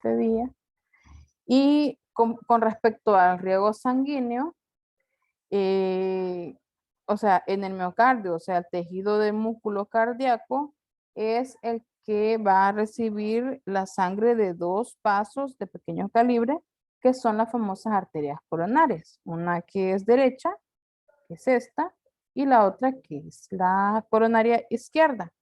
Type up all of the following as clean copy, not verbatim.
este día. Y con respecto al riego sanguíneo, eh, o sea, en el miocardio, o sea, el tejido del músculo cardíaco es el que va a recibir la sangre de dos vasos de pequeño calibre, que son las famosas arterias coronarias. Una que es derecha, que es esta, y la otra que es la coronaria izquierda.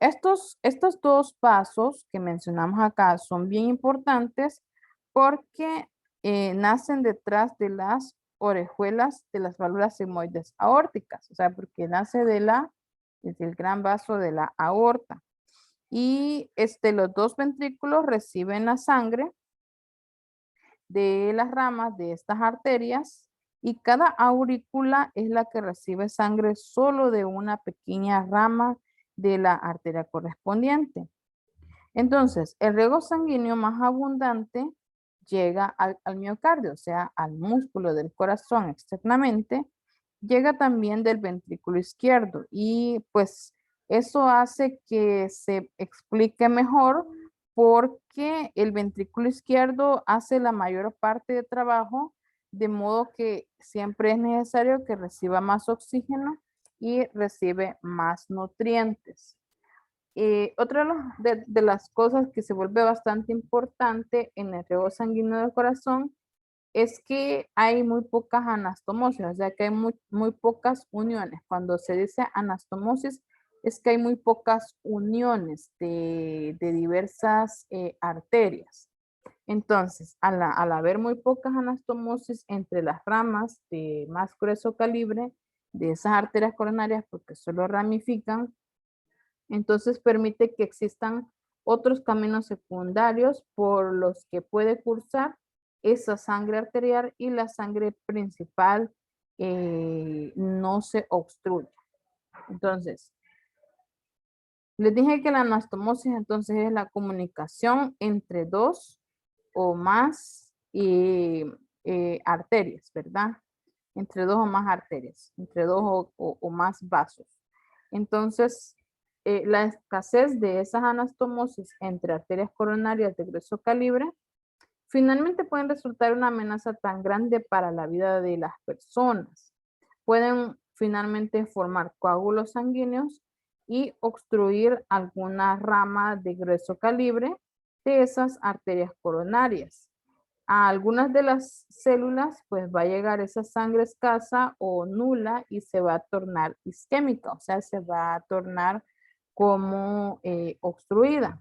Estos dos pasos que mencionamos acá son bien importantes porque nacen detrás de las orejuelas de las válvulas sigmoides aórticas, o sea, porque nace desde el gran vaso de la aorta. Y los dos ventrículos reciben la sangre de las ramas de estas arterias y cada aurícula es la que recibe sangre solo de una pequeña rama de la arteria correspondiente. Entonces, el riego sanguíneo más abundante llega al miocardio, o sea, al músculo del corazón externamente, llega también del ventrículo izquierdo y pues eso hace que se explique mejor porque el ventrículo izquierdo hace la mayor parte de trabajo, de modo que siempre es necesario que reciba más oxígeno y recibe más nutrientes. Otra de las cosas que se vuelve bastante importante en el riego sanguíneo del corazón es que hay muy pocas anastomosis, o sea que hay muy pocas uniones. Cuando se dice anastomosis es que hay muy pocas uniones de diversas arterias. Entonces, al haber muy pocas anastomosis entre las ramas de más grueso calibre de esas arterias coronarias, porque solo ramifican, entonces permite que existan otros caminos secundarios por los que puede cursar esa sangre arterial y la sangre principal no se obstruye. Entonces, les dije que la anastomosis entonces es la comunicación entre dos o más arterias, ¿verdad? Entre dos o más arterias, entre dos o más vasos. Entonces, la escasez de esas anastomosis entre arterias coronarias de grueso calibre finalmente pueden resultar una amenaza tan grande para la vida de las personas. Pueden finalmente formar coágulos sanguíneos y obstruir alguna rama de grueso calibre de esas arterias coronarias. A algunas de las células pues va a llegar esa sangre escasa o nula y se va a tornar isquémica, o sea, se va a tornar como obstruida.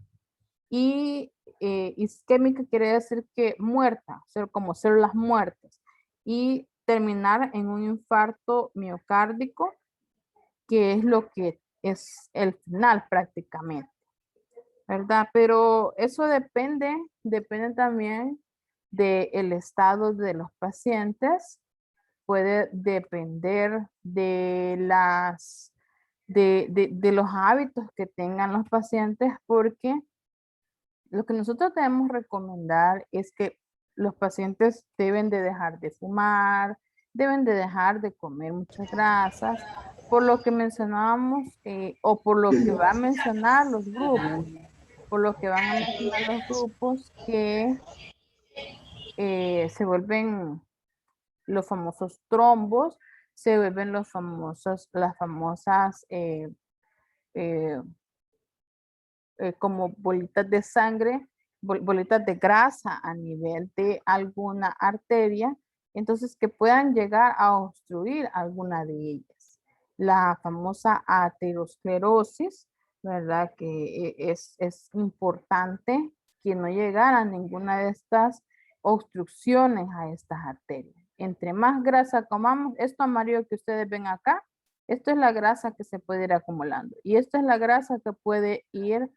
Y isquémica quiere decir que muerta, ser como células muertas. Y terminar en un infarto miocárdico, que es lo que es el final prácticamente, ¿verdad? Pero eso depende también del estado de los pacientes, puede depender de los hábitos que tengan los pacientes, porque lo que nosotros debemos recomendar es que los pacientes deben de dejar de fumar, deben de dejar de comer muchas grasas, por lo que mencionábamos o por lo que va a mencionar los grupos, por lo que van a mencionar los grupos que se vuelven los famosos trombos, se vuelven las famosas eh, como bolitas de sangre, bolitas de grasa a nivel de alguna arteria, entonces que puedan llegar a obstruir alguna de ellas. La famosa aterosclerosis, ¿verdad? Que es importante que no llegara a ninguna de estas obstrucciones a estas arterias. Entre más grasa comamos, esto amarillo que ustedes ven acá, esto es la grasa que se puede ir acumulando y esto es la grasa que puede ir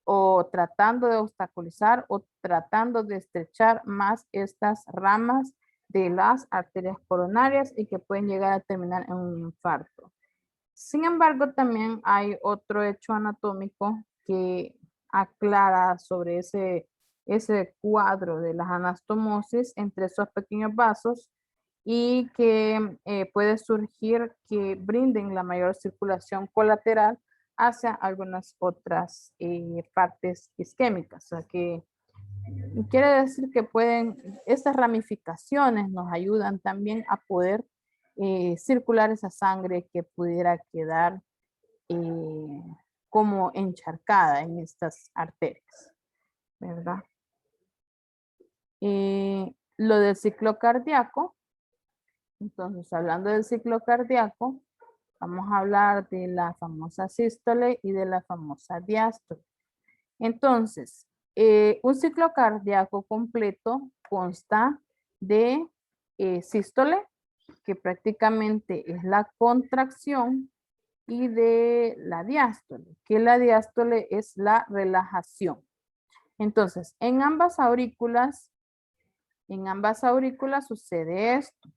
o tratando de obstaculizar o tratando de estrechar más estas ramas de las arterias coronarias y que pueden llegar a terminar en un infarto. Sin embargo, también hay otro hecho anatómico que aclara sobre ese cuadro de las anastomosis entre esos pequeños vasos y que puede surgir que brinden la mayor circulación colateral hacia algunas otras partes isquémicas. O sea que Y quiere decir que estas ramificaciones nos ayudan también a poder circular esa sangre que pudiera quedar eh, como encharcada en estas arterias, ¿verdad? Lo del ciclo cardíaco, entonces hablando del ciclo cardíaco, vamos a hablar de la famosa sístole y de la famosa diástole. Entonces, un ciclo cardíaco completo consta de sístole, que prácticamente es la contracción, y de la diástole, que la diástole es la relajación. Entonces, en ambas aurículas sucede esto.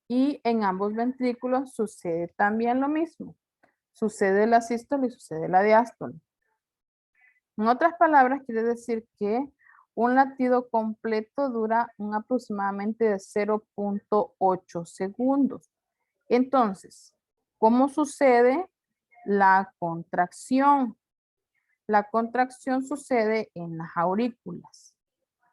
Y en ambos ventrículos sucede también lo mismo. Sucede la sístole y sucede la diástole. En otras palabras, quiere decir que un latido completo dura aproximadamente de 0.8 segundos. Entonces, ¿cómo sucede la contracción? La contracción sucede en las aurículas,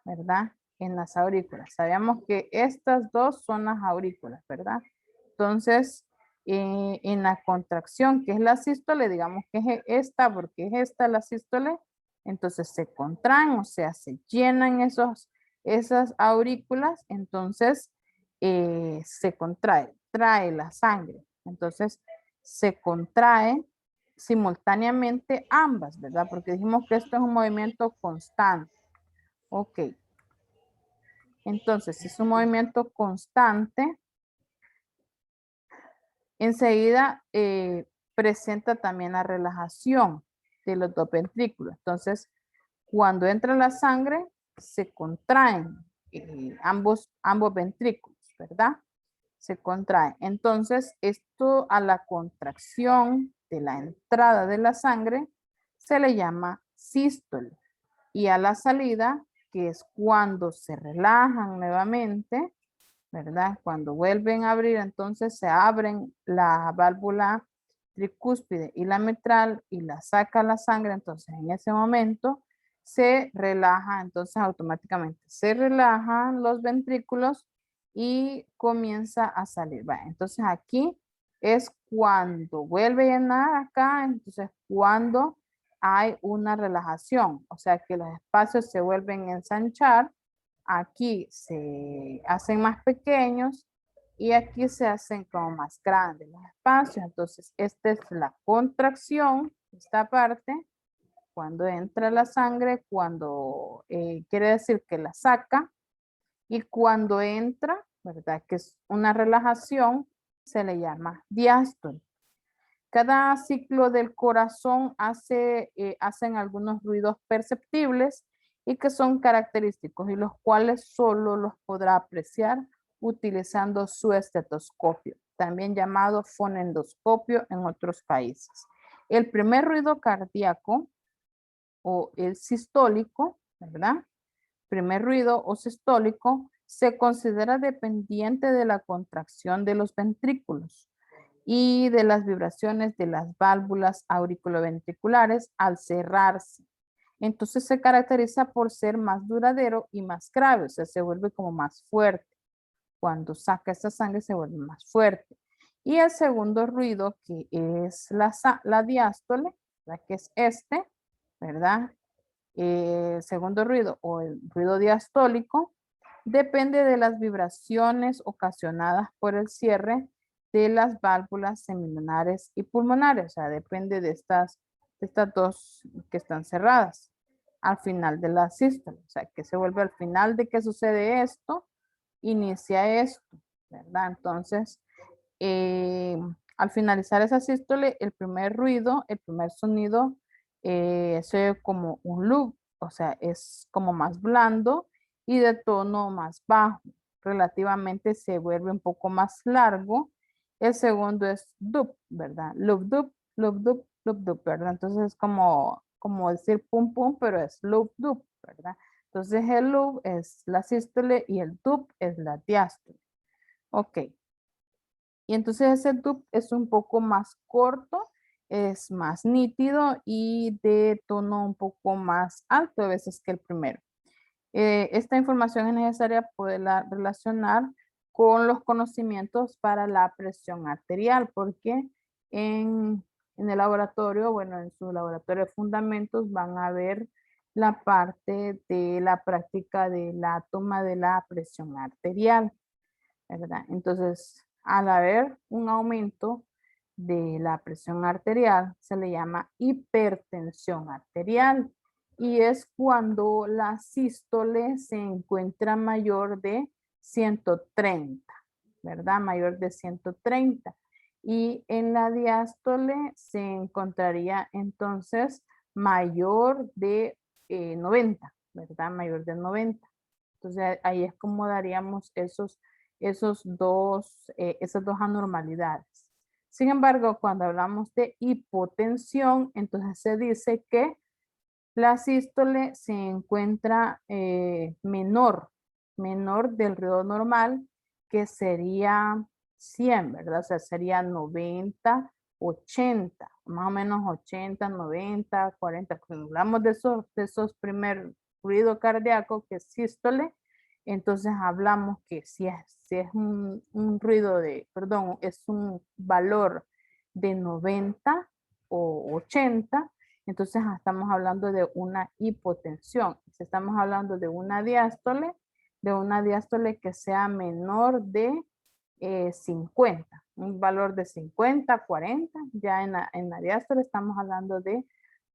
¿verdad? En las aurículas. Sabemos que estas dos son las aurículas, ¿verdad? Entonces, en la contracción, que es la sístole, digamos que es esta, porque es esta la sístole, entonces se contraen, o sea, se llenan esas aurículas, entonces se contrae, trae la sangre. Entonces, se contrae simultáneamente ambas, ¿verdad? Porque dijimos que esto es un movimiento constante. Ok. Entonces, si es un movimiento constante, enseguida presenta también la relajación de los dos ventrículos. Entonces, cuando entra la sangre, se contraen ambos ventrículos, ¿verdad? Se contraen. Entonces, esto a la contracción de la entrada de la sangre se le llama sístole. Y a la salida, que es cuando se relajan nuevamente, ¿verdad? Cuando vuelven a abrir, entonces se abren la válvula tricúspide y la mitral y la saca la sangre, entonces en ese momento se relaja, entonces automáticamente se relajan los ventrículos y comienza a salir. ¿Va? Entonces aquí es cuando vuelve a llenar acá, entonces cuando hay una relajación, o sea que los espacios se vuelven a ensanchar. Aquí se hacen más pequeños y aquí se hacen como más grandes los espacios. Entonces, esta es la contracción, esta parte, cuando entra la sangre, cuando quiere decir que la saca, y cuando entra, ¿verdad? Que es una relajación, se le llama diástole. Cada ciclo del corazón hacen algunos ruidos perceptibles y que son característicos y los cuales solo los podrá apreciar utilizando su estetoscopio, también llamado fonendoscopio en otros países. El primer ruido cardíaco o el sistólico, ¿verdad? Primer ruido o sistólico se considera dependiente de la contracción de los ventrículos y de las vibraciones de las válvulas auriculoventriculares al cerrarse. Entonces se caracteriza por ser más duradero y más grave, o sea, se vuelve como más fuerte. Cuando saca esa sangre se vuelve más fuerte. Y el segundo ruido, que es la diástole, que es este, ¿verdad? El segundo ruido o el ruido diastólico depende de las vibraciones ocasionadas por el cierre de las válvulas semilunares y pulmonares, o sea, depende de estas dos que están cerradas al final de la sístole, o sea, que se vuelve al final de que sucede esto, inicia esto, ¿verdad? Entonces, al finalizar esa sístole, el primer ruido, el primer sonido, se oye como un loop, o sea, es como más blando y de tono más bajo. Relativamente se vuelve un poco más largo. El segundo es dup, ¿verdad? Loop, dup, loop, dup, loop, dup, ¿verdad? Entonces es como decir pum, pum, pero es loop, dup, ¿verdad? Entonces el loop es la sístole y el dup es la diástole. Ok. Y entonces ese dup es un poco más corto es más nítido y de tono un poco más alto a veces que el primero. Esta información es necesaria poderla relacionar con los conocimientos para la presión arterial, porque en, en el laboratorio, bueno, en su laboratorio de fundamentos van a ver la parte de la práctica de la toma de la presión arterial, ¿verdad? Entonces, al haber un aumento de la presión arterial, se le llama hipertensión arterial y es cuando la sístole se encuentra mayor de 130, ¿verdad? Mayor de 130. Y en la diástole se encontraría entonces mayor de 90, ¿verdad? Mayor de 90. Entonces ahí es como daríamos esas dos anormalidades. Sin embargo, cuando hablamos de hipotensión, entonces se dice que la sístole se encuentra menor del ruido normal, que sería 100, ¿verdad? O sea, sería 90, 80, más o menos 80, 90, 40. Cuando hablamos de esos primer ruido cardíaco, que es sístole, entonces hablamos que si es un ruido perdón, es un valor de 90 o 80, entonces estamos hablando de una hipotensión. Si estamos hablando de una diástole que sea menor de 50, un valor de 50, 40, ya en la diástole estamos hablando de